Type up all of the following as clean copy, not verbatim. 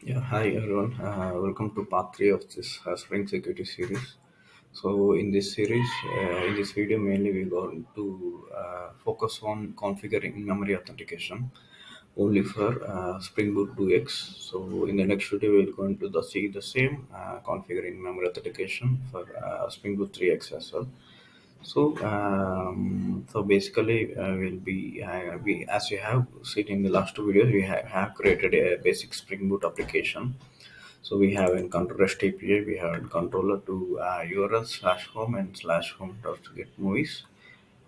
Yeah, hi everyone. Welcome to part three of this Spring Security series. So, in this video, mainly we're going to focus on configuring memory authentication only for Spring Boot 2x. So, in the next video, we're going to see the same configuring memory authentication for Spring Boot 3x as well. So basically, we'll be we as you have seen in the last two videos, we have created a basic Spring Boot application. So we have in control REST API, we have in controller to URL slash home and slash home dot get movies,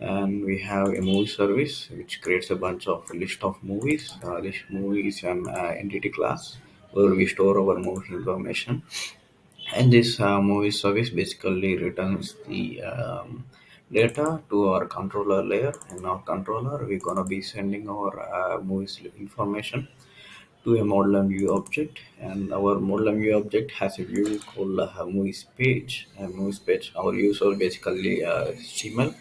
and we have a movie service which creates a bunch of list of movies. This movie is an entity class where we store our movie information, and this movie service basically returns the data to our controller layer. In our controller, we're gonna be sending our movies information to a model and view object, and our model and view object has a view called movies page. And movies page, our user basically HTML.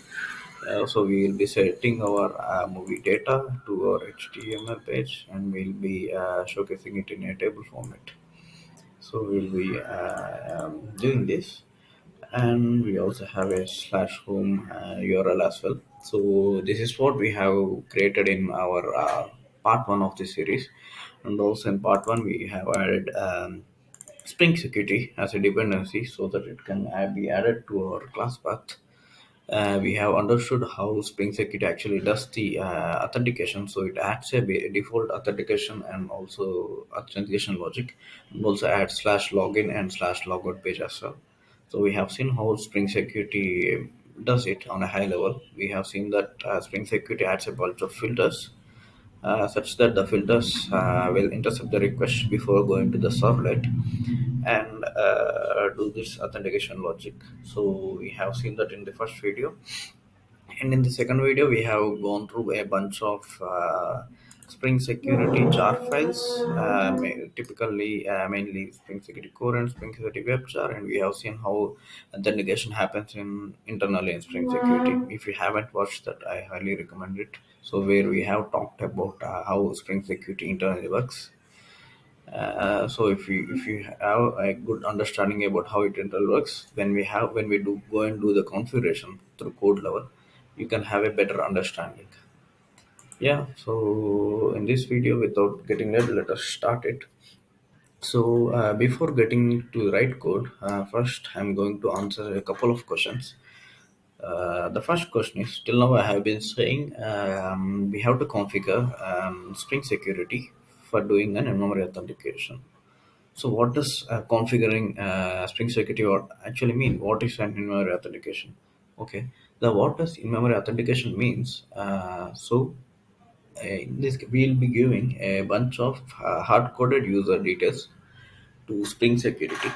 So we will be setting our movie data to our HTML page, and we'll be showcasing it in a table format. So we'll be doing this, and we also have a slash home URL as well. So this is what we have created in our part one of the series, and also in part one we have added Spring Security as a dependency so that it can be added to our class path. We have understood how Spring Security actually does the authentication. So it adds a default authentication and also authentication logic, and also adds slash login and slash logout page as well. So we have seen how Spring Security does it on a high level. We have seen that Spring Security adds a bunch of filters such that the filters will intercept the request before going to the servlet and do this authentication logic. So we have seen that in the first video, and in the second video, we have gone through a bunch of Spring Security jar files, typically mainly Spring Security Core and Spring Security Web jar, and we have seen how authentication happens in internally in Spring Security. If you haven't watched that, I highly recommend it. So where we have talked about how Spring Security internally works. So if you have a good understanding about how it internal works, when we do go and do the configuration through code level, you can have a better understanding. Yeah. So in this video, without getting late, let us start it. So before getting to write code, first I'm going to answer a couple of questions. The first question is, till now I have been saying we have to configure Spring Security for doing an in-memory authentication. So, what does configuring Spring Security actually mean? What is an in-memory authentication? Okay, the what does in-memory authentication means? In this, we'll be giving a bunch of hard-coded user details to Spring Security,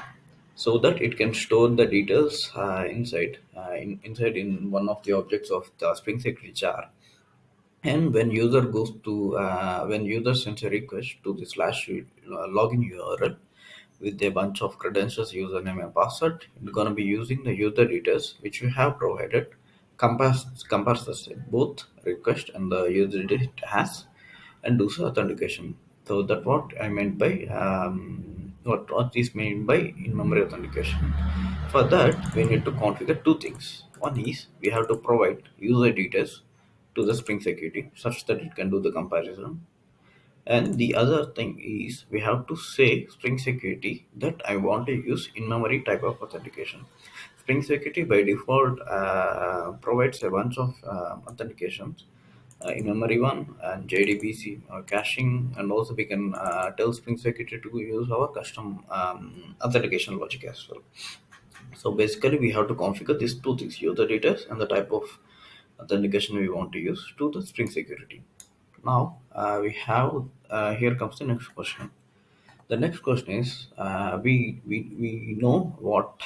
so that it can store the details inside in one of the objects of the Spring Security jar. And when user sends a request to the slash login URL with a bunch of credentials, username and password, it's gonna be using the user details which you have provided, compares the set, both request and the user data it has, and do so authentication. So that what I meant by what is meant by in-memory authentication. For that, we need to configure two things. One is we have to provide user details to the Spring Security such that it can do the comparison. And the other thing is we have to say Spring Security that I want to use in-memory type of authentication. Spring Security by default provides a bunch of authentications, in-memory one and JDBC caching, and also we can tell Spring Security to use our custom authentication logic as well. So basically, we have to configure these two things: user details and the type of authentication we want to use to the Spring Security. Now we have here comes the next question. The next question is we know what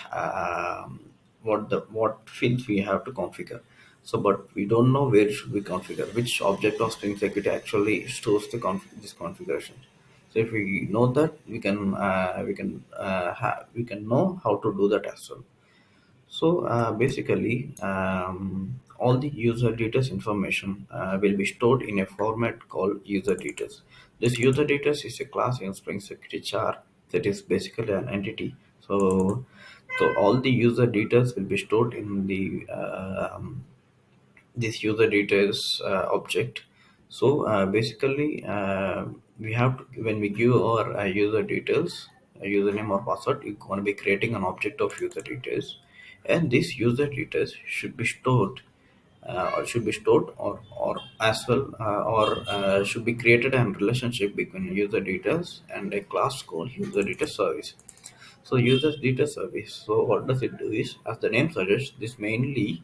fields we have to configure. So, but we don't know where should we configure which object of Spring Security actually stores this configuration. So, if we know that, we can know how to do that as well. So basically, all the user details information will be stored in a format called user details. This user details is a class in Spring Security char that is basically an entity. So all the user details will be stored in the this user details object. So basically, we have to, when we give our user details, username or password, you're going to be creating an object of user details, and this user details should be stored or as well should be created a relationship between user details and a class called user data service. So user data service, so what does it do is, as the name suggests, this mainly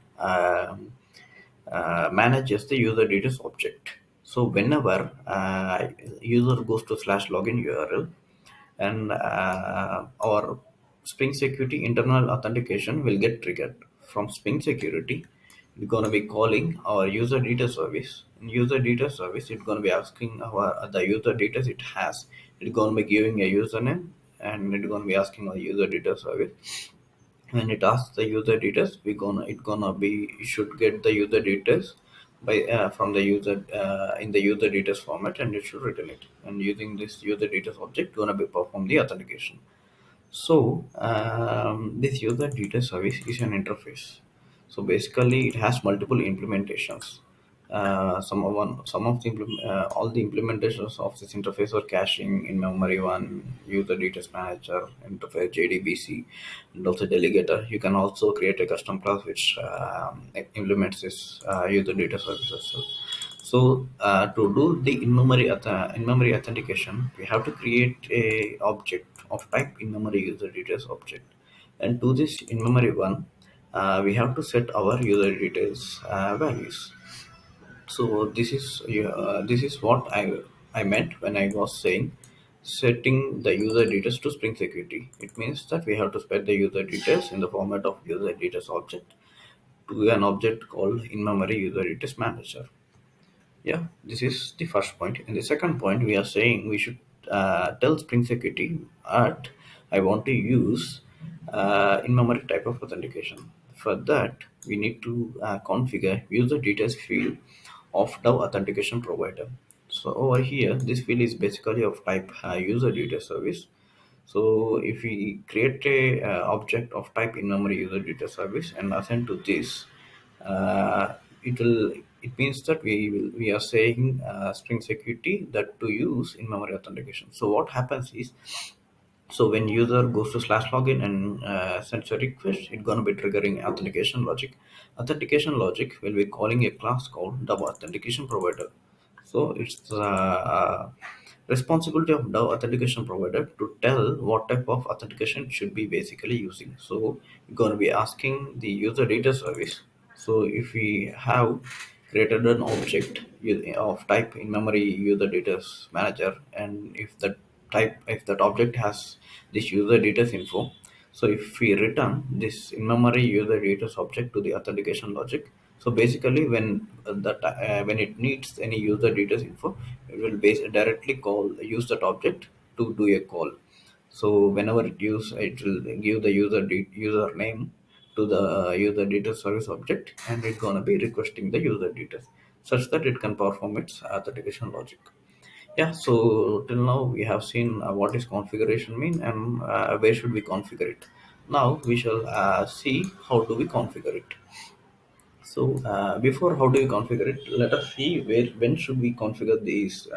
manages the user details object. So whenever user goes to slash login URL, and our Spring Security internal authentication will get triggered from Spring Security. We're going to be calling our user data service. In user data service, it's going to be asking our the user data it has. It's going to be giving a username, and it's going to be asking our user data service. When it asks the user details, it should get the user details by from the user in the user details format, and it should return it. And using this user details object, gonna be perform the authentication. So this user data service is an interface. So basically, it has multiple implementations. Some of the all the implementations of this interface are caching in memory one, user details manager, interface JDBC, and also delegator. You can also create a custom class which implements this user data service as well. So to do the in-memory authentication, we have to create a object of type in-memory user details object. And to this in-memory one, we have to set our user details values. So this is what I meant when I was saying setting the user details to Spring Security. It means that we have to set the user details in the format of user details object to an object called in-memory user details manager. Yeah, this is the first point. In the second point, we are saying we should tell Spring Security at I want to use in-memory type of authentication. For that, we need to configure user details field of the authentication provider. So over here, this field is basically of type user data service. So if we create a object of type in-memory user data service and assign to this, uh, it means that we are saying Spring Security that to use in-memory authentication. So what happens is, so when user goes to slash login and sends a request, it's going to be triggering authentication logic. Authentication logic will be calling a class called the authentication provider. So it's responsibility of the authentication provider to tell what type of authentication it should be basically using. So you're going to be asking the user data service. So if we have created an object of type in memory user data manager, and if that object has this user data info, so if we return this in memory user data object to the authentication logic, so basically when it needs any user data info, it will directly use that object to do a call. So whenever it will give the user name to the user data service object, and it's gonna be requesting the user details such that it can perform its authentication logic. Yeah, so till now we have seen what is configuration mean and where should we configure it. Now we shall see how do we configure it. So before how do we configure it, let us see when should we configure these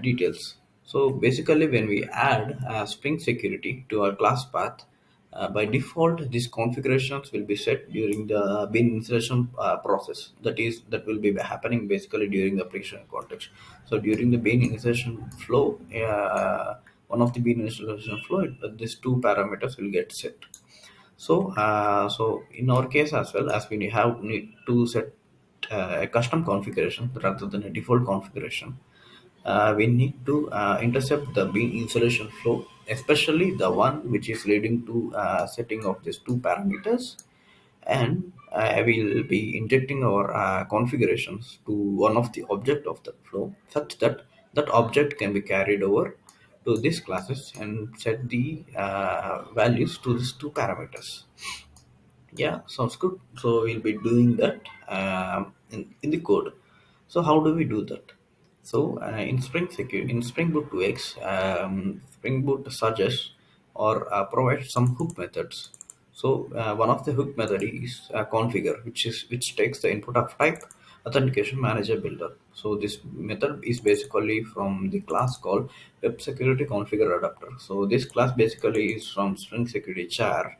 details. So basically, when we add Spring Security to our class path, by default, these configurations will be set during the bin installation process. That will be happening basically during the application context. So during the bin installation flow, one of the bin installation flow, these two parameters will get set. So in our case as well, as we need to set a custom configuration rather than a default configuration, we need to intercept the bean installation flow, especially the one which is leading to setting of these two parameters, and we will be injecting our configurations to one of the object of the flow, such that that object can be carried over to these classes and set the values to these two parameters. Yeah, sounds good. So we'll be doing that in the code. So how do we do that? So in Spring Boot 2x, Spring Boot suggests or provides some hook methods. So one of the hook method is configure, which takes the input of type authentication manager builder. So this method is basically from the class called web security configure adapter. So this class basically is from Spring Security char.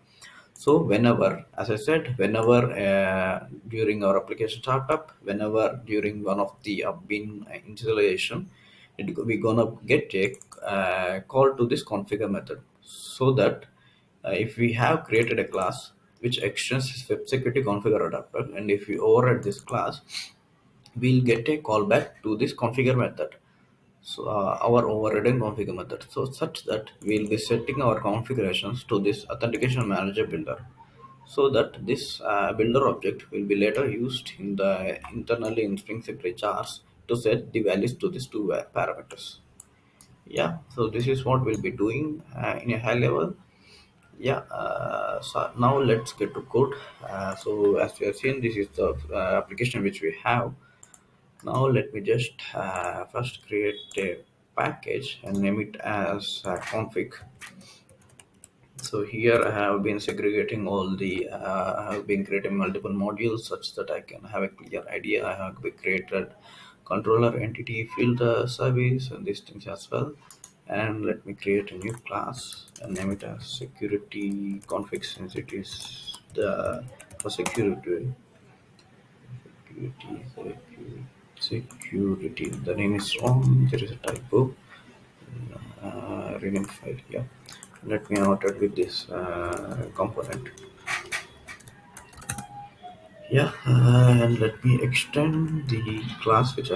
So whenever, as I said, whenever during our application startup, whenever during one of the bin installation, we're gonna get a call to this configure method, so that if we have created a class which extends this web security configure adapter, and if we override this class, we'll get a callback to this configure method. So our overriding configure method, so such that we'll be setting our configurations to this authentication manager builder, so that this builder object will be later used in the internally in Spring Security jars to set the values to these two parameters. Yeah, so this is what we'll be doing in a high level. Yeah, so now let's get to code. So as you have seen, this is the application which we have. Now let me just first create a package and name it as config. So here I have been segregating all the, I have been creating multiple modules such that I can have a clear idea. I have created controller, entity, filter, service, and these things as well. And let me create a new class and name it as security config, since it is the for security, security. The name is wrong. There is a typo. Rename file. Yeah. Let me annotate with this component. Yeah, and let me extend the class which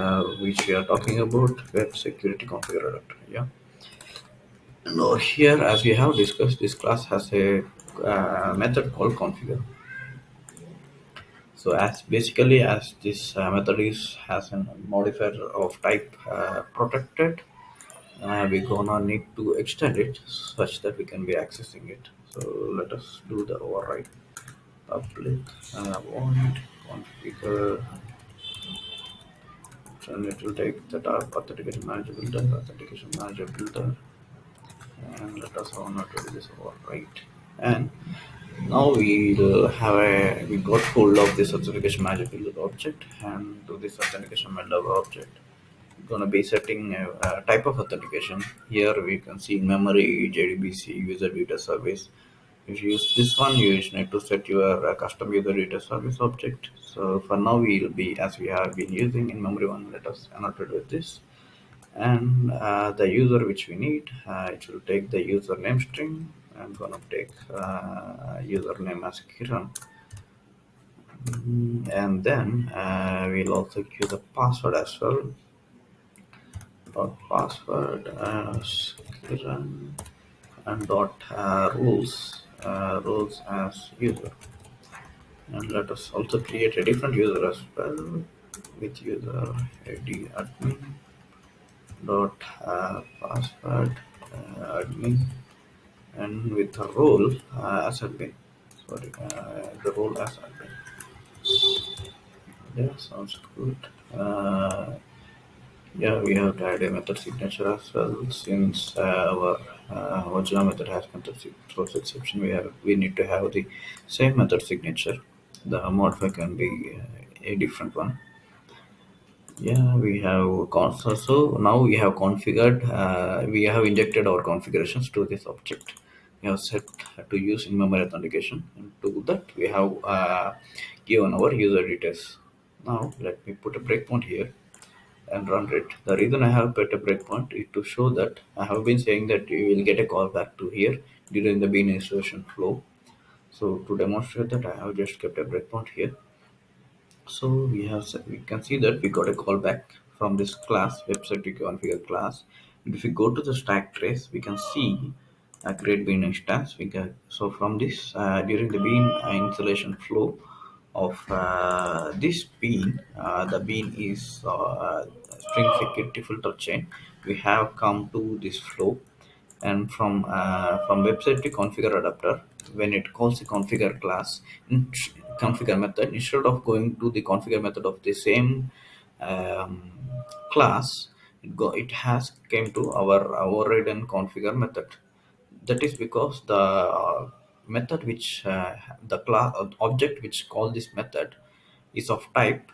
we are talking about, web security configure adapter. Yeah. Now here, as we have discussed, this class has a method called configure. So as basically as this method is has a modifier of type protected, we're gonna need to extend it such that we can be accessing it. So let us do the override. Public void configure, and it will take the type authentication manager builder, and let us honor to this override. And now we got hold of this authentication manager builder object, and to this authentication builder object gonna be setting a type of authentication. Here we can see memory, JDBC, user data service. If you use this one, you just need to set your custom user data service object. So for now, we'll be as we have been using in memory one. Let us annotate with this, and the user which we need, it will take the username string. I'm gonna take username as Kiran. And then we'll also use a password as well. Dot password as Kiran, and dot rules as user. And let us also create a different user as well with user id admin dot password admin, and with a role as admin. Sorry, the role as admin. Yeah, sounds good. Yeah, we have to add a method signature as well, since our original method has method throws exception. We need to have the same method signature. The modifier can be a different one. Yeah, we have so now we have configured. We have injected our configurations to this object. We have set to use in memory authentication, and to that we have given our user details. Now let me put a breakpoint here and run it. The reason I have put a breakpoint is to show that I have been saying that you will get a call back to here during the bean installation flow. So to demonstrate that, I have just kept a breakpoint here. So we can see that we got a callback from this class website configure class. If we go to the stack trace, we can see a create bean instance. So from this during the bean installation flow of this bean, the bean is string security filter chain. We have come to this flow, and from website to configure adapter, when it calls the configure class in configure method, instead of going to the configure method of the same um, class, it has came to our override and configure method. That is because the method which the class object which call this method is of type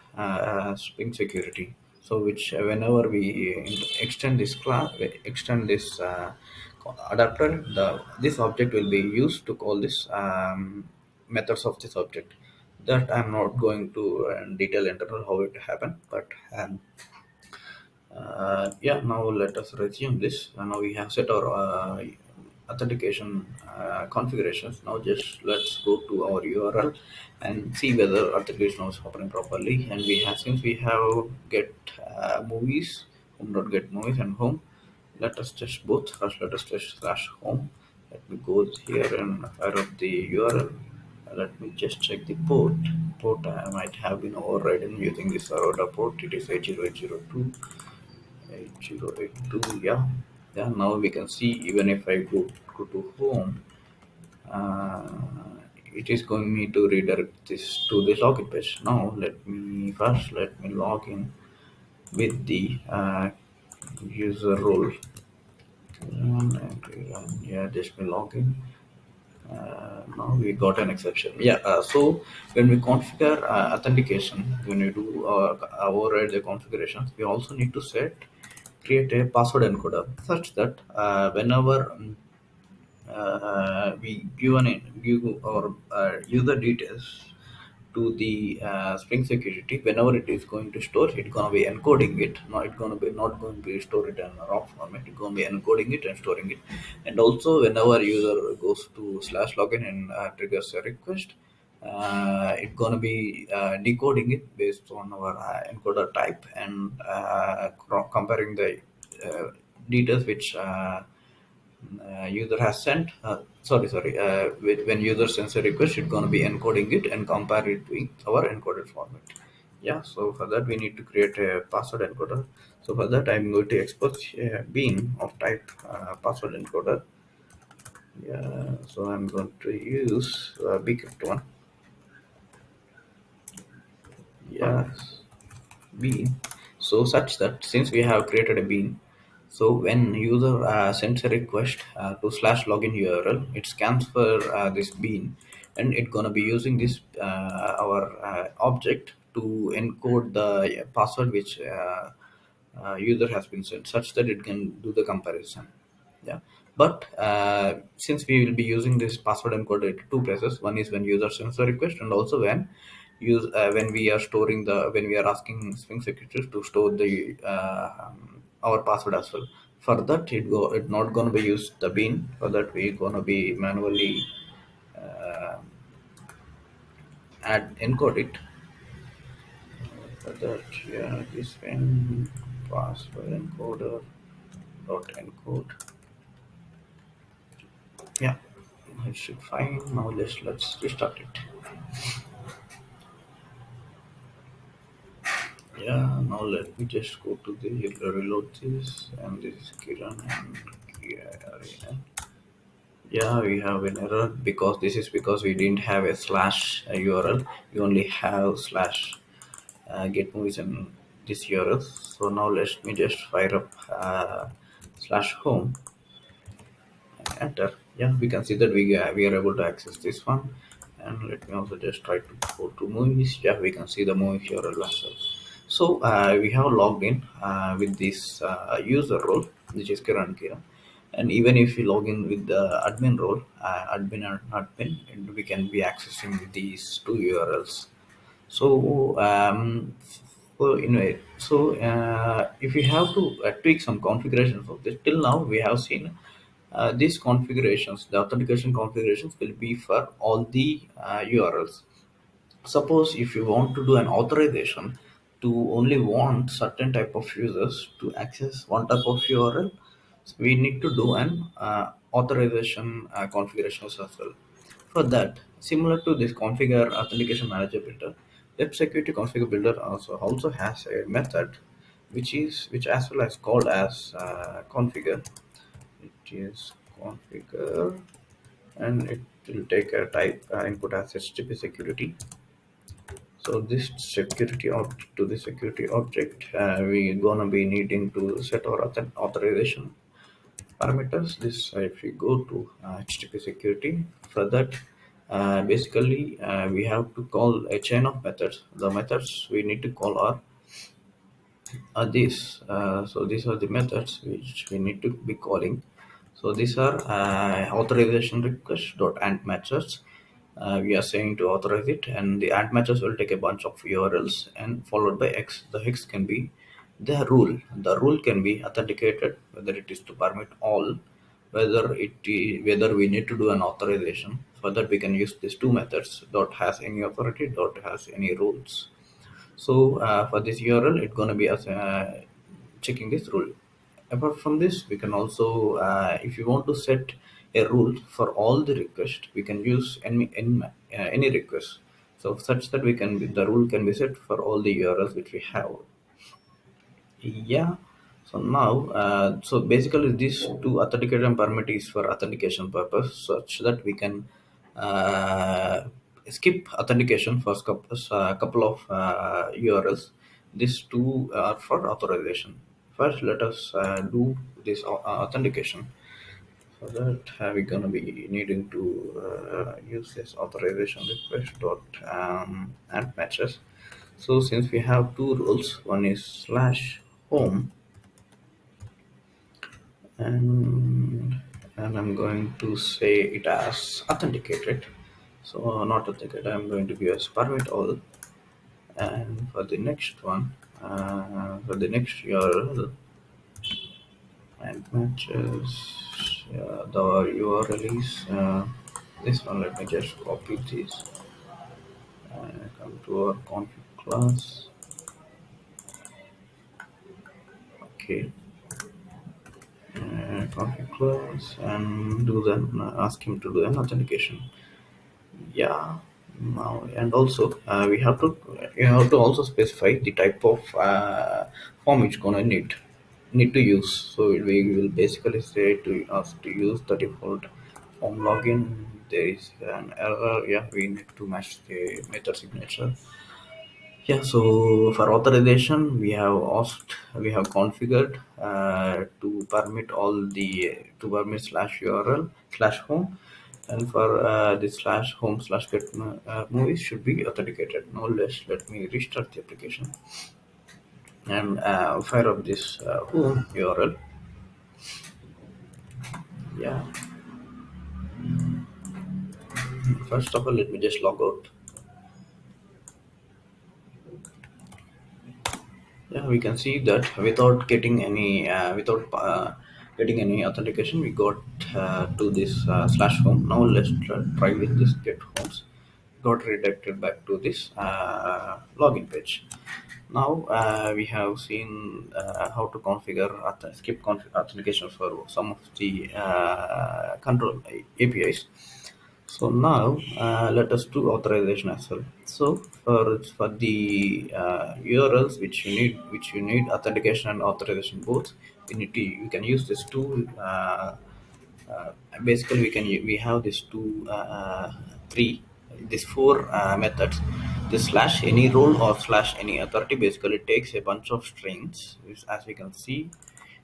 string security. So which whenever we extend this class, extend this adapter, this object will be used to call this methods of this object. That I'm not going to detail internal how it happened, but yeah, now let us resume this. Now we have set our authentication configurations. Now just let's go to our URL and see whether authentication was happening properly. And we have, since we have get movies, home.get movies and home. Let us test both. First, let us test slash home. Let me go here and fire up the URL. Let me just check the port. Port I might have been overridden using this server port. It is 80802. 8082, yeah. Yeah, now we can see even if I go to home, uh, it is going me to redirect this to the login page. Now let me log in with the user role. Yeah, just me log in. Now we got an exception. Yeah, so when we configure authentication, when we do override the configurations, we also need to create a password encoder such that whenever we give our user details to the Spring Security, whenever it is going to store, it's gonna be encoding it. No, it's gonna be not going to be store it in a raw format. It's gonna be encoding it and storing it. And also, whenever user goes to slash login and triggers a request, it's gonna be decoding it based on our encoder type and comparing the details which user has sent. When user sends a request, it's going to be encoding it and compare it with our encoded format. Yeah, so for that we need to create a password encoder. So for that I'm going to export a bean of type password encoder. Yeah, so I'm going to use bcrypt one. Yes, bean. So such that since we have created a bean, so when user sends a request to slash login URL, it scans for this bean, and it's gonna be using this our object to encode the password which user has been sent, such that it can do the comparison. Yeah, but since we will be using this password encoder at two places, one is when user sends the request, and also when we are storing the when we are asking Spring Secretary to store the our password as well. For that, it not gonna be used the bean. For that, we gonna be manually uh, add encode it. For that, yeah, this one password encoder dot encode. Yeah, it should fine. Now let's restart it. Yeah, now let me just go to the reload this, and this is Kiran and Kiran. Yeah, we have an error because this is because we didn't have a slash URL. We only have slash get movies and this URL. So now let me just fire up slash home, enter. Yeah, we can see that we are able to access this one. And let me also just try to go to movies. Yeah, we can see the movie URL as well. So we have logged in with this user role, which is Kiran Kiran. And even if we log in with the admin role, admin and admin, and we can be accessing these two URLs. So, if we have to tweak some configurations of this, till now we have seen these configurations, the authentication configurations will be for all the URLs. Suppose if you want to do an authorization to only want certain type of users to access one type of URL, so we need to do an authorization configurations as well. For that, similar to this configure authentication manager builder, web security configure builder also has a method which as well as called as configure. It is configure, and it will take a type input as HTTP security. So this security object to the security object, we gonna be needing to set our authorization parameters. This if we go to HTTP security, for that basically we have to call a chain of methods. The methods we need to call are these. So these are the methods which we need to be calling. So these are authorization request dot and matches. We are saying to authorize it, and the and matches will take a bunch of URLs and followed by X. The X can be the rule. The rule can be authenticated, whether it is to permit all, whether we need to do an authorization. For that, we can use these two methods. Dot has any authority. Dot has any rules. So for this URL, it's gonna be as checking this rule. Apart from this, we can also, if you want to set a rule for all the requests, we can use any request. So such that the rule can be set for all the URLs which we have. Yeah. So now, so basically, these two authentication permit is for authentication purpose, such that we can uh, skip authentication for couple of URLs. These two are for authorization. First, let us do this authentication. For that, we're gonna be needing to use this authorization request dot and matches. So since we have two rules, one is slash home, and I'm going to say it as authenticated. So not authenticated, I'm going to give as permit all. And for the next one, for the next URL and matches, the URL is this one. Let me just copy this and come to our config class. Okay, config class and do then ask him to do an authentication. Yeah. Now and also we have to you have to also specify the type of form it's gonna need to use. So we will basically say to us to use the default form login. There is an error. Yeah, we need to match the method signature. Yeah, so for authorization, we have configured to permit slash URL slash home, and for the slash home slash get movies should be authenticated. Now let me restart the application and fire up this home URL. Yeah, first of all, let me just log out. Yeah, we can see that without without getting any authentication, we got to this slash home. Now let's try with this get homes. Got redirected back to this login page. Now we have seen how to configure authentication for some of the control APIs. So now let us do authorization as well. So for the URLs which you need authentication and authorization both, you can use this two. Basically, we have these two three these four methods. The slash any role or slash any authority basically takes a bunch of strings, which, as we can see,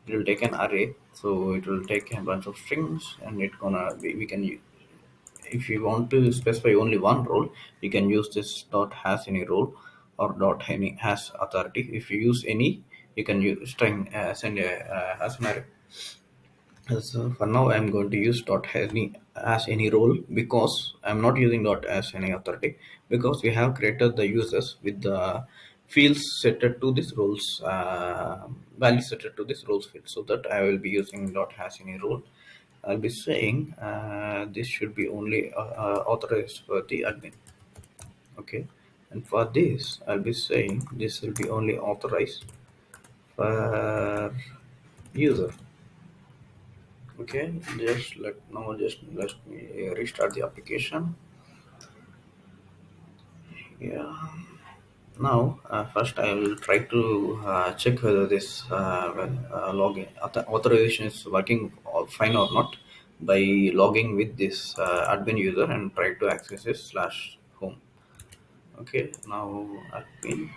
it will take an array. So it will take a bunch of strings, and it gonna be, we can if you want to specify only one role, you can use this dot has any role or dot any has authority. If you use any, you can use string send a has an array. So for now, I'm going to use dot has any role because I'm not using dot as any authority, because we have created the users with the fields set to this roles value set to this roles field. So that I will be using dot has any role. I'll be saying this should be only authorized for the admin. Okay, and for this I'll be saying this will be only authorized for user. Okay, just let me restart the application. Yeah. Now, first I will try to check whether this authorization is working fine or not. by logging with this admin user and try to access his slash home. Okay, now admin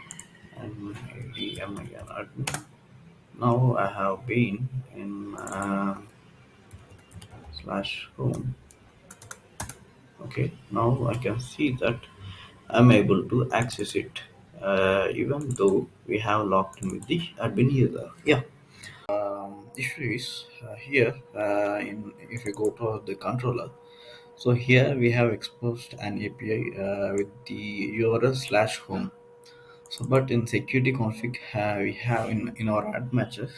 and admin admin. Now I have been in slash home. Okay, now I can see that I'm able to access it, even though we have logged in with the admin user. Yeah. Issue is here in if you go to the controller. So here we have exposed an API with the URL slash home. So, but in security config, we have in our add matches,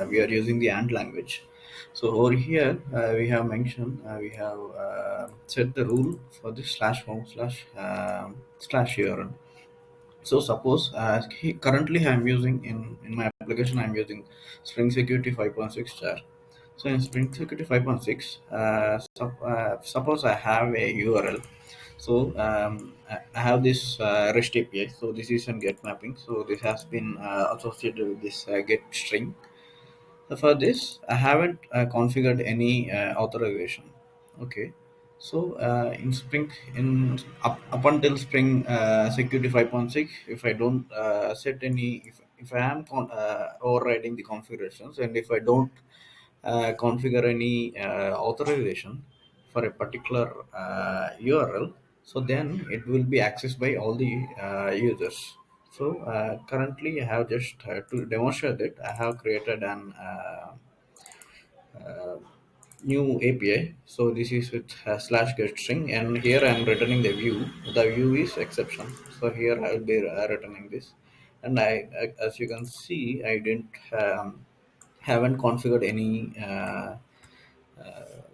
we are using the AND language. So over here, we have mentioned, we have set the rule for the slash home slash URL. So suppose currently I'm using in my application, I'm using Spring Security 5.6 char. So in Spring Security 5.6, suppose I have a URL. So I have this REST API. So this is a get mapping. So this has been associated with this get string. So for this, I haven't configured any authorization. Okay. So in Spring, up until Spring Security 5.6, if I don't set any, if I am overriding the configurations, and if I don't configure any authorization for a particular URL, so then it will be accessed by all the users. So currently, I have just to demonstrate that I have created an uh, new API. So this is with slash get string, and here I am returning the view. The view is exception. So here I will be returning this, and as you can see, I didn't haven't configured any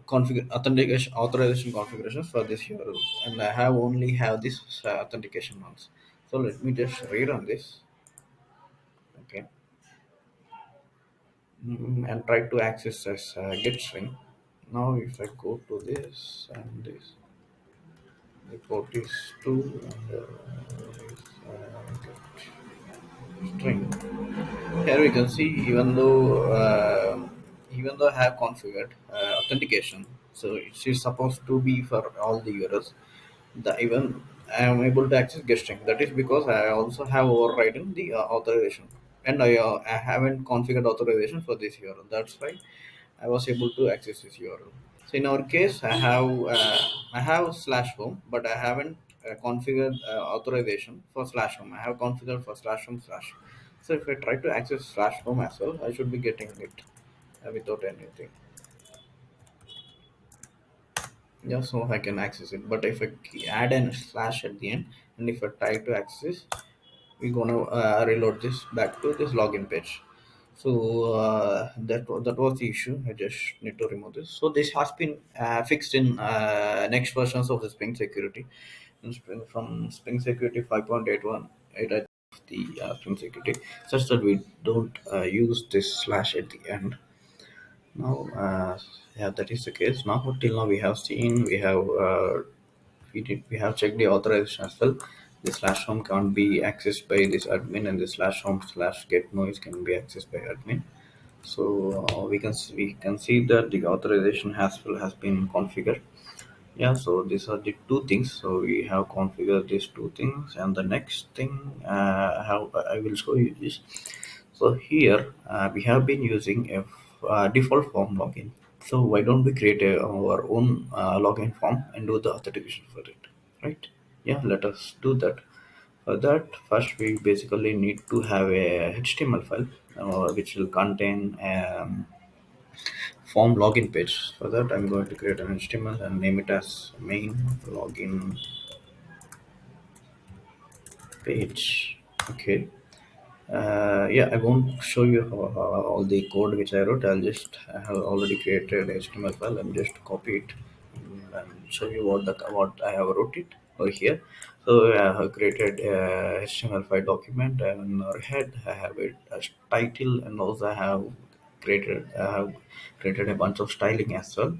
configure authentication authorization configurations for this URL, and I have only have this authentication ones. So let me just rerun this. Okay. And try to access as get string. Now if I go to this and this, the port is 2 and is, get string. Here we can see even though I have configured authentication, so it is supposed to be for all the URLs. The even I am able to access get string. That is because I also have overridden the authorization, and I haven't configured authorization for this URL. That's why I was able to access this URL. So in our case, I have slash home, but I haven't configured authorization for slash home. I have configured for slash home slash. So if I try to access slash home as well, I should be getting it without anything. Yeah, so I can access it. But if I add an slash at the end, and if I try to access, we're gonna reload this back to this login page. So that was the issue. I just need to remove this. So this has been fixed in next versions of the Spring Security, from Spring Security 5.81 the Spring Security, such that we don't use this slash at the end. Now, yeah, that is the case. Now, till now we have seen, we have checked the authorization as well. The slash home can't be accessed by this admin, and the slash home slash get noise can be accessed by admin. So we can see that the authorization has been configured. Yeah, so these are the two things. So we have configured these two things, and the next thing how I will show you is, so here we have been using a default form login. So why don't we create our own login form and do the authentication for it, right? Yeah, let us do that. For that, first we basically need to have a HTML file which will contain form login page. For that, I'm going to create an HTML and name it as main login page. Okay. Yeah, I won't show you all the code which I wrote. I have already created HTML file. I'm just copy it and show you what I have wrote it over here. So I have created a HTML file document, and in our head I have it as title, and also I have created a bunch of styling as well.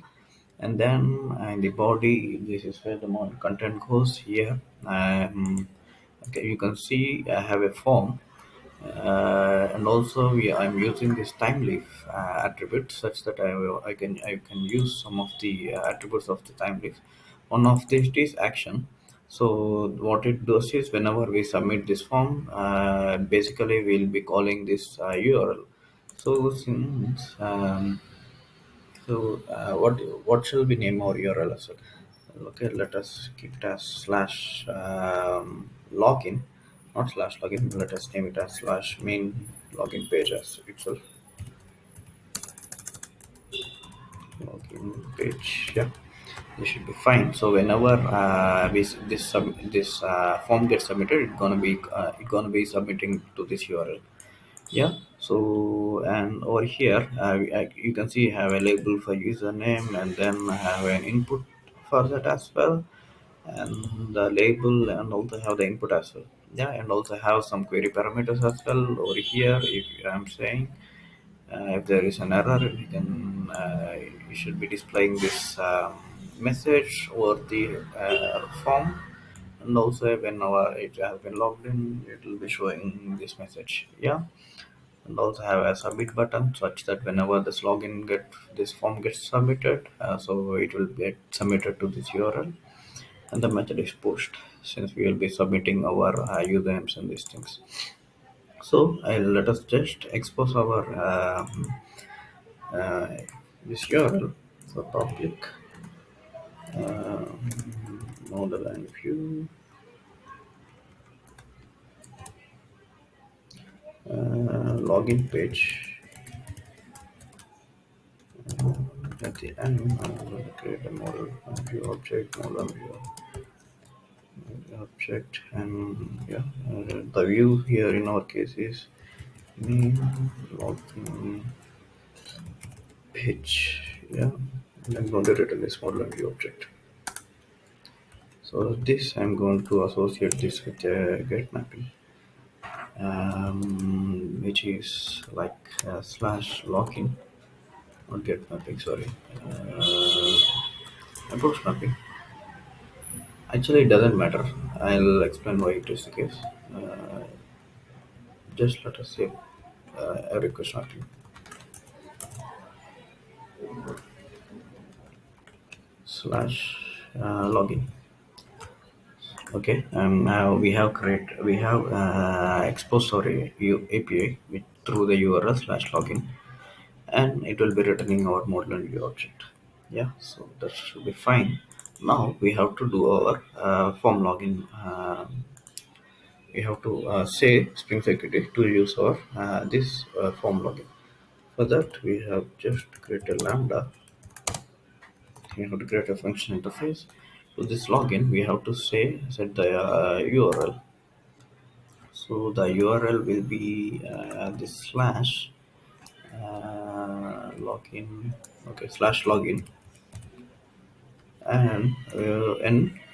And then in the body, this is where the more content goes here. Okay, you can see I have a form. And also I'm using this time leaf attribute such that I can use some of the attributes of the time leaf. One of these is action. So what it does is whenever we submit this form, basically we'll be calling this URL. So since what shall we name our URL as well? Okay, let us keep it as slash login, not slash login. Let us name it as slash main login page as itself. Login page, yeah, this should be fine. So whenever this form gets submitted, it's gonna be submitting to this URL. Yeah. So and over here you can see have a label for username, and then have an input for that as well, and the label, and also have the input as well. Yeah, and also have some query parameters as well over here. If I'm saying if there is an error, you should be displaying this message over the form. And also whenever it has been logged in, it will be showing this message. Yeah. And also have a submit button such that whenever this form gets submitted, so it will get submitted to this URL, and the method is pushed since we will be submitting our usernames and these things. So let us just expose our uh, this URL for public model and view login page. At the end, I'm going to create a model and view object, model and view object, and yeah, the view here in our case is main login page. Yeah, and I'm going to return this model and view object. So this I'm going to associate this with a get mapping, which is like slash login, not get mapping. Sorry, approach mapping. Actually, it doesn't matter. I'll explain why it is the case. Uh, just let us say a request mapping slash login. Okay, now we have exposed our API through the URL slash login, and it will be returning our model and view object. Yeah, so that should be fine. Now we have to do our form login. We have to say Spring Security to use our this form login. For that, we have just create a lambda. We have to create a function interface. To this login, we have to set the URL. So the URL will be this slash login. Okay, slash login, and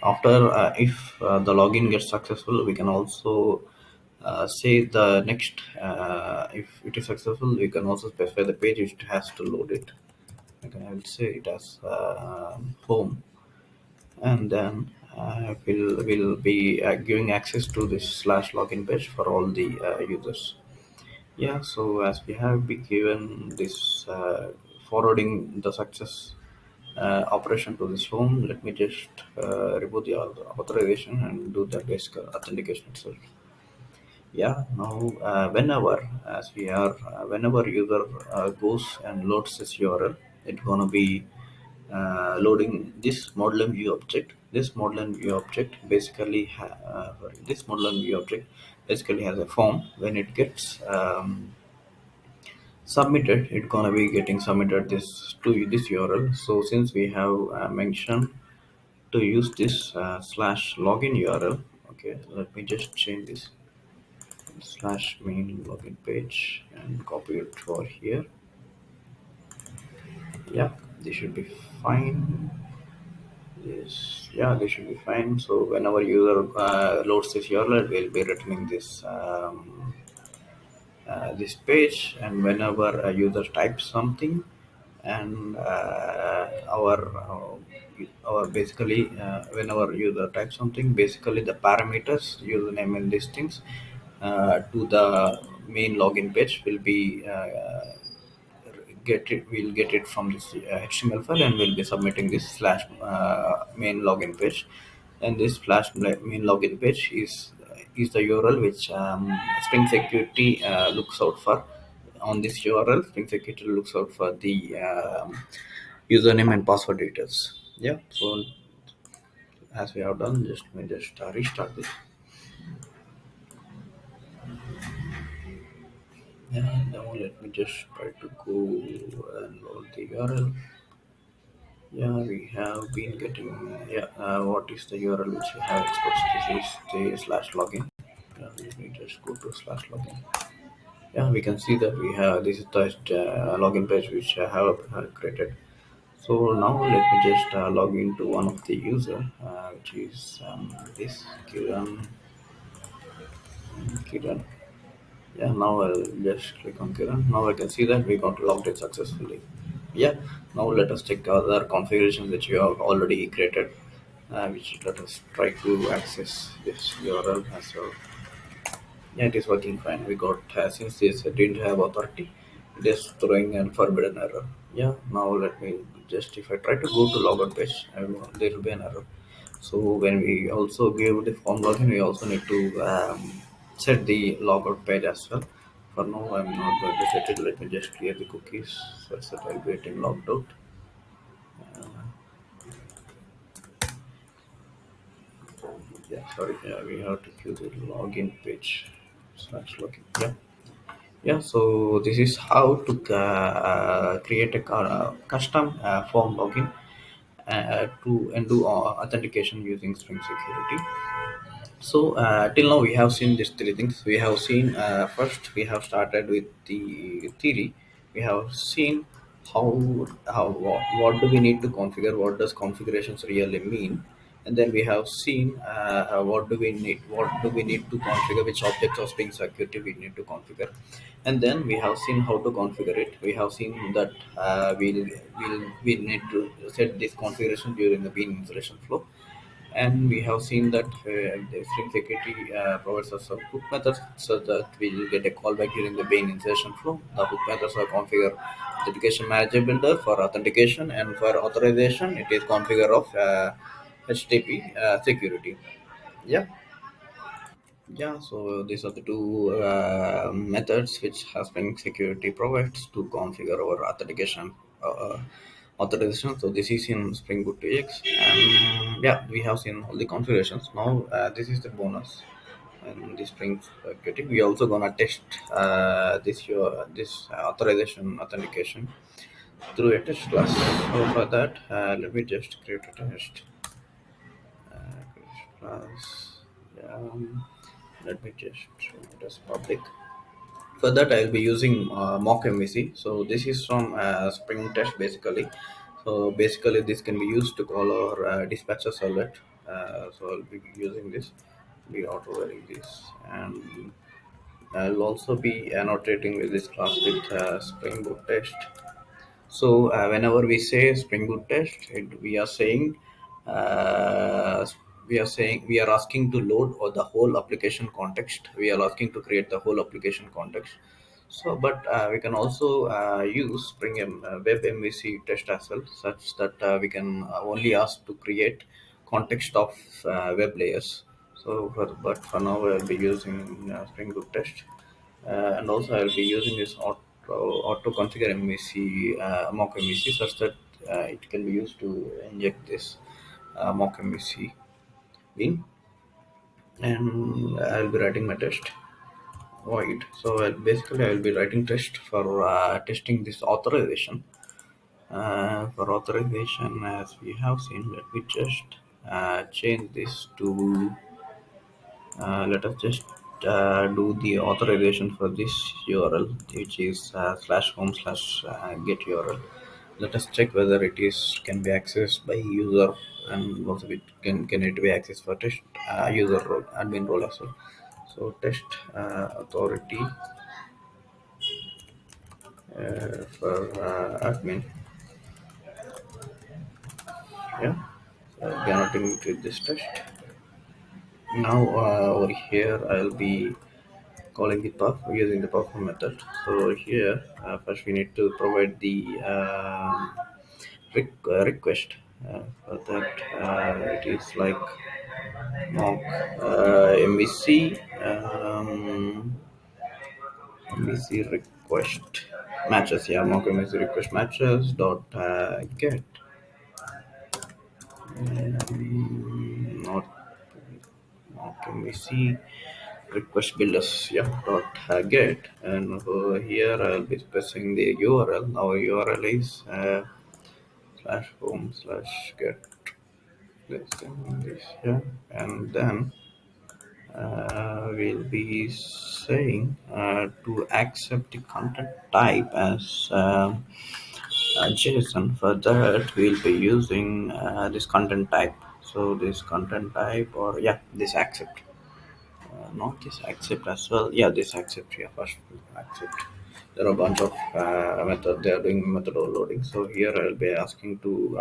after if the login gets successful, we can also say the next. If it is successful, we can also specify the page it has to load it. Okay, I will say it as home, and then will be giving access to this slash login page for all the users. Yeah, so as we have been given this forwarding the success operation to this home, let me just reboot the authorization and do the basic authentication itself. Yeah, now whenever user goes and loads this URL, it's gonna be loading this model and view object. This model and view object this model and view object basically has a form. When it gets submitted, it's gonna be getting submitted this to this URL. So since we have mentioned to use this slash login URL, okay, let me just change this slash main login page and copy it over here. Yeah, this should be fine. Yes, yeah, they should be fine. So whenever user loads this URL, we'll be returning this page, and whenever a user types something, and our basically whenever user types something, basically the parameters username and these things to the main login page will be get it. We'll get it from this HTML file, and we'll be submitting this slash main login page. And this main login page is the URL which Spring Security looks out for. On this URL, Spring Security looks out for the username and password details. Yeah. So as we have done, just restart this. Yeah. Now let me just try to go and load the URL. Yeah, we have been getting. Yeah, what is the URL which we have exposed? This is the slash login. Yeah, let me just go to slash login. Yeah, we can see that we have this is the login page which I have created. So now let me just log into one of the user, which is this Kiran. Yeah, now I'll just click on Kiran. Now I can see that we got logged in successfully. Yeah, now let us check other configurations which we have already created, which let us try to access this URL as well. Yeah, it is working fine. We got, since this didn't have authority, it is throwing an forbidden error. Yeah, now let me just, if I try to go to logout page, there will be an error. So when we also give the form login, we also need to set the logout page as well. For now, I'm not going to set it. Let me just clear the cookies such that I'll be getting logged out. Yeah, sorry, yeah, we have to give the login page slash login. Yeah. Yeah, so this is how to create a custom form login to and do authentication using Spring Security. So till now we have seen these three things. We have seen first we have started with the theory. We have seen what do we need to configure, what does configurations really mean, and then we have seen what do we need to configure, which objects of Spring Security we need to configure, and then we have seen how to configure it. We have seen that we need to set this configuration during the bean installation flow, and we have seen that the string security provides us some hook methods so that we will get a callback during the main insertion flow. The hook methods are configure authentication manager builder for authentication, and for authorization it is configure of HTTP security. Yeah. Yeah, so these are the two methods which Spring Security provides to configure our authentication authorization. So this is in Spring Boot2x, and yeah, we have seen all the configurations. Now this is the bonus, and the Spring Security. We also gonna test this authorization authentication through a test class. So for that, let me just create a test class. Let me just show it as public. For that, I'll be using mock MVC. So this is from Spring Test basically. So basically, this can be used to call our dispatcher servlet. So I'll be using this, be auto-wearing this, and I'll also be annotating with this class with Spring Boot test. So whenever we say Spring Boot test, uh, we are asking to load or the whole application context. We are asking to create the whole application context. So, but we can also use Web MVC test as well, such that we can only ask to create context of web layers. So, but for now, I'll be using Spring Boot test, and also I'll be using this auto configure MVC mock MVC such that it can be used to inject this mock MVC in, and I'll be writing my test void. So basically I'll be writing test for testing this authorization. For authorization, as we have seen, let me just change this to let us just do the authorization for this URL, which is slash home slash get URL. Let us check whether it is can be accessed by user, and also it can it be accessed for test user role, admin role as well. So test authority for admin. Yeah, so I'll be annotating to this test. Now over here I'll be calling the puff using the puff method. So here, first we need to provide the request. For that, it is like mock MVC MVC request matches. Yeah, mock MVC request matches dot get. Not okay, we see request builders, yeah, dot get, and over here I'll be specifying the URL. Our URL is slash home slash get this and this, yeah, and then we'll be saying to accept the content type as JSON. For that we'll be using this content type. So this content type, or yeah, this accept. Not this accept as well. Yeah, this accept. Yeah, first accept. There are a bunch of method. They are doing method overloading. So here I'll be asking to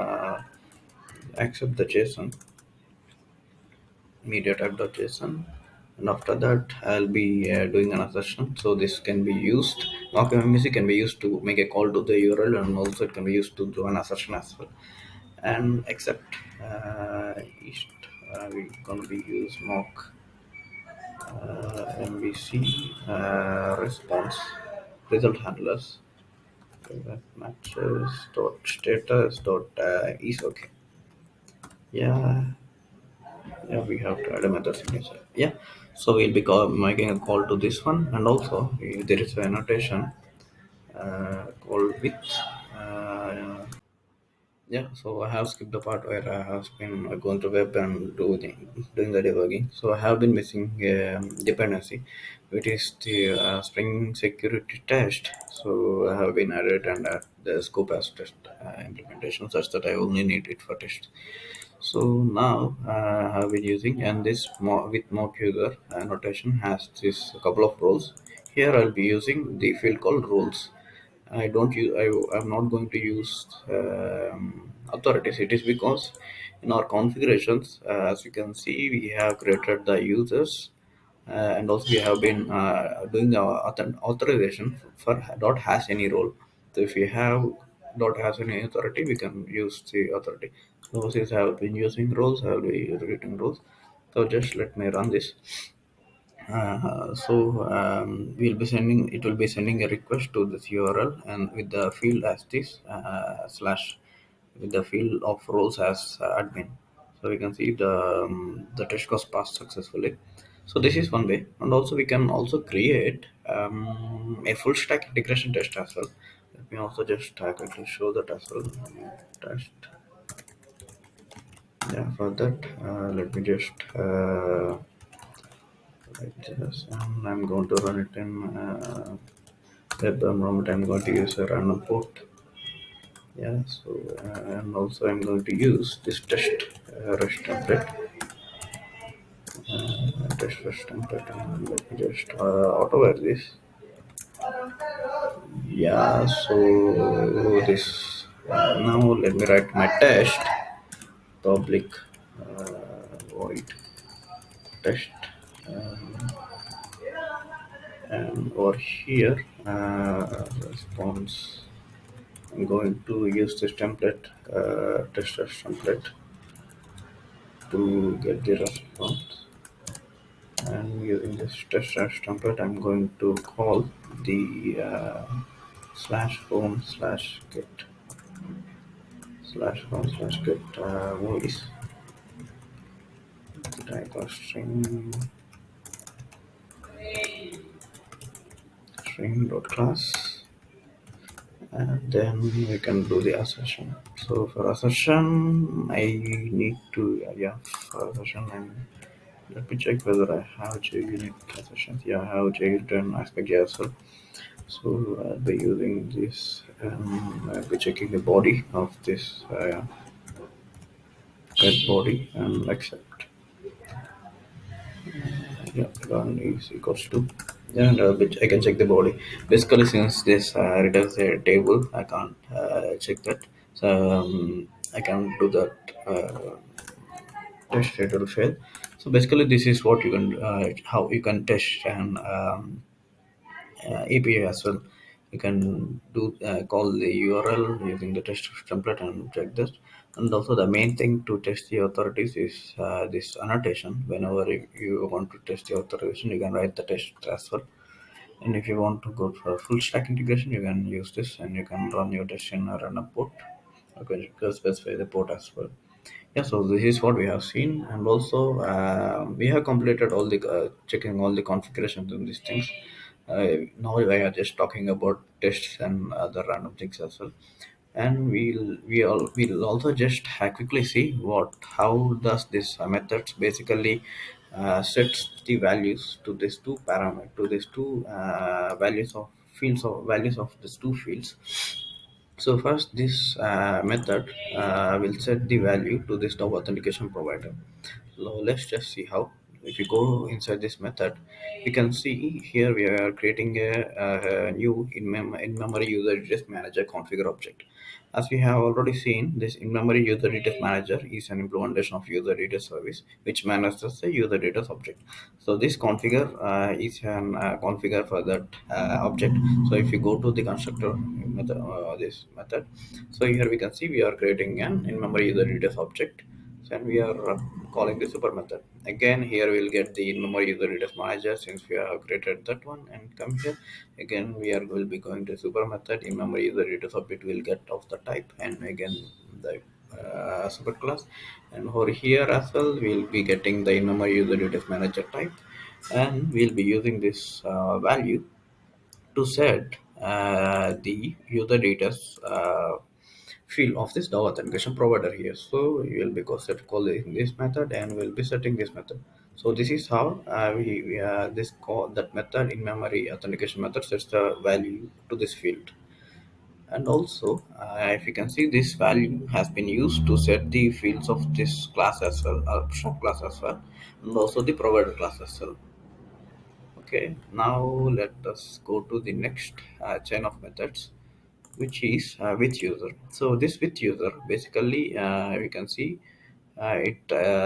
accept the JSON media type.json, and after that I'll be doing an assertion. So this can be used. Mock can be used to make a call to the URL, and also it can be used to do an assertion as well. And accept is we're gonna be use mock MVC response result handlers. Okay, that matches dot status dot is okay. Yeah, yeah, we have to add a method signature. Yeah, so we'll be making a call to this one, and also there is a annotation call with. Uh, Yeah, so I have skipped the part where I have been going to web and doing the debugging. So I have been missing dependency, which is the Spring security test. So I have been added and add the scope as test implementation, such that I only need it for test. So now I have been using, and this with mock user notation has this couple of roles. Here I'll be using the field called roles. I don't use. I'm not going to use authorities. It is because in our configurations, as you can see, we have created the users, and also we have been doing our authorization for dot has any role. So if we have dot has any authority, we can use the authority. So since I have been using roles, I will be creating roles. So just let me run this. We'll be sending it will be sending a request to this URL, and with the field as this slash with the field of roles as admin. So we can see the test was passed successfully. So this is one way, and also we can also create a full stack integration test as well. Let me also just quickly show that as well. Test. Yeah, for that, let me just like this, and I'm going to run it in web environment. I'm going to use a random port. Yeah, so and also I'm going to use this test rush template. Test rush template, and let me just auto this. Yeah, so this now let me write my test public void test, and over here response. I'm going to use this template, test template, to get the response. And using this test template, I'm going to call the slash home slash get voice type of string dot class, and then we can do the assertion. So for assertion, I need to yeah, for assertion let me check whether I have JUnit assertions. Yeah, I have JUnit and aspect as well. So I'll be using this. I'll be checking the body of this get body and accept. Yeah, run is equals to. And I can check the body. Basically, since this returns a table, I can't check that. So I can do that. Test it will fail. So basically, this is what you can how you can test an API as well. You can do call the URL using the test template and check this. And also the main thing to test the authorities is this annotation. Whenever you want to test the authorization, you can write the test as well. And if you want to go for full stack integration, you can use this and you can run your test in a run a port. Okay, you can specify the port as well. Yeah, so this is what we have seen, and also we have completed all the checking all the configurations and these things. Now we are just talking about tests and other random things as well, and we'll also just quickly see what how does this methods basically sets the values to these two parameter to these two values of fields of values of these two fields. So first, this method will set the value to this top authentication provider. So let's just see how. If you go inside this method, you can see here we are creating a new in-memory user details manager configure object. As we have already seen, this in-memory user details manager is an implementation of user details service which manages the user details object. So this configure is an configure for that object. So if you go to the constructor method, this method, so here we can see we are creating an in-memory user details object, and we are calling the super method. Again, here we'll get the in-memory user details manager since we have created that one, and come here again we are will be going to super method. In-memory user details object will get of the type, and again the super class, and over here as well we'll be getting the in-memory user details manager type, and we'll be using this value to set the user data's field of this DAO authentication provider here. So you will be calling this method and we'll be setting this method. So this is how we this call that method in memory authentication method sets the value to this field. And also, if you can see, this value has been used to set the fields of this class as well, abstract class as well, and also the provider class as well. Okay, now let us go to the next chain of methods, which is with user. So this with user basically we can see it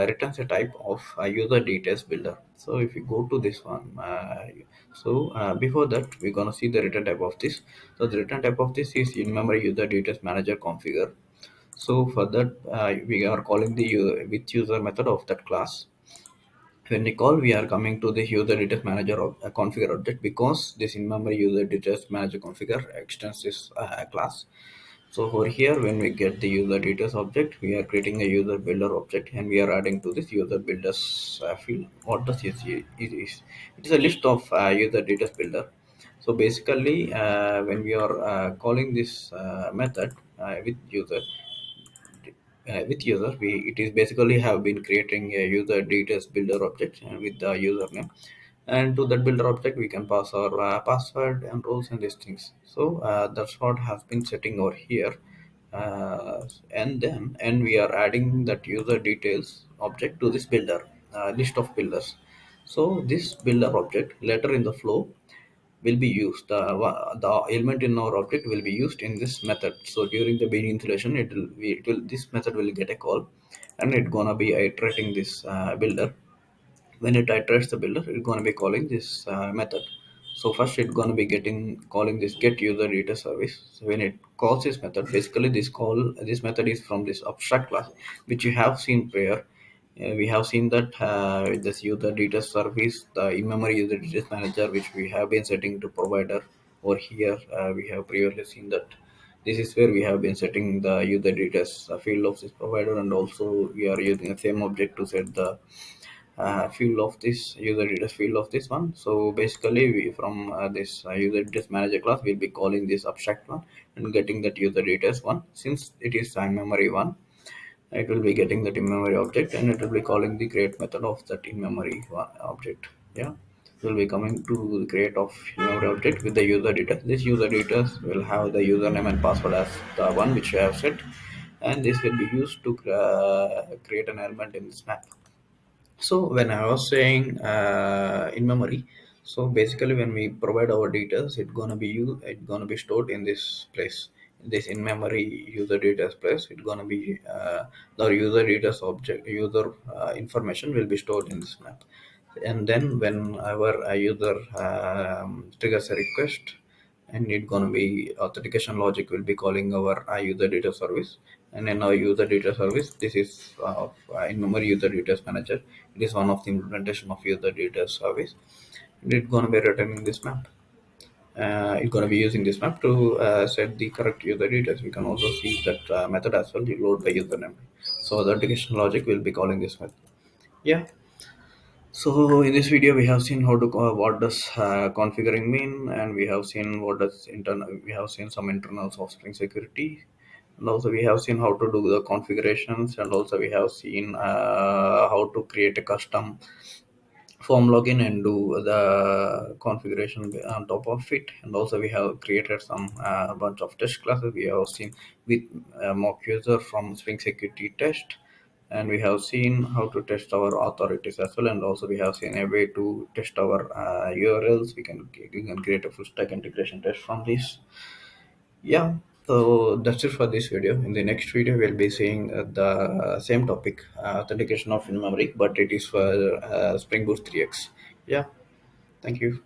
returns a type of user details builder. So if you go to this one, before that we're gonna see the return type of this. So the return type of this is in memory user details manager configure. So for that we are calling the with user method of that class. When we call, we are coming to the user details manager of configure object because this in-memory user details manager configure extends this class. So over here, when we get the user details object, we are creating a user builder object and we are adding to this user builders field. What does it is? It is a list of user details builder. So basically, when we are calling this method with user, we it is basically have been creating a user details builder object with the username, and to that builder object we can pass our password and roles and these things. So that's what has been setting over here, and we are adding that user details object to this builder list of builders. So this builder object later in the flow will be used. The element in our object will be used in this method. So during the beginning installation, it will this method will get a call, and it's gonna be iterating this builder. When it iterates the builder, it's gonna be calling this method. So first it's gonna be getting calling this get user data service. So when it calls this method, basically this method is from this abstract class which you have seen prior. We have seen that with this user data service, the in-memory user details manager, which we have been setting to provider. Over here, we have previously seen that this is where we have been setting the user details field of this provider, and also we are using the same object to set the field of this user details field of this one. So basically, we from this user details manager class, we'll be calling this abstract one and getting that user details one. Since it is in-memory one, it will be getting that in-memory object and it will be calling the create method of that in-memory object. Yeah, it will be coming to the create of in-memory object with the user data. This user data will have the username and password as the one which we have set, and this will be used to create an element in this map. So when I was saying in memory, so basically when we provide our details, it's gonna be stored in this place, this in memory user data place. It's gonna be the user data's object user information will be stored in this map. And then whenever a user triggers a request, and it's gonna be authentication logic will be calling our user data service. And in our user data service, this is in memory user data manager. It is one of the implementation of user data service. And it's gonna be written in this map. It's going to be using this map to set the correct user details. We can also see that method as well, you load by username. So the authentication logic will be calling this method. Yeah. So in this video, we have seen how to what does configuring mean, and we have seen what does internal. We have seen some internals of Spring Security, and also we have seen how to do the configurations, and also we have seen how to create a custom form login and do the configuration on top of it. And also we have created some bunch of test classes we have seen with mock user from Spring Security test. And we have seen how to test our authorities as well, and also we have seen a way to test our urls. We can create a full stack integration test from this. Yeah, so that's it for this video. In the next video, we'll be seeing the same topic, authentication of in memory, but it is for Spring Boot 3x. Yeah, thank you.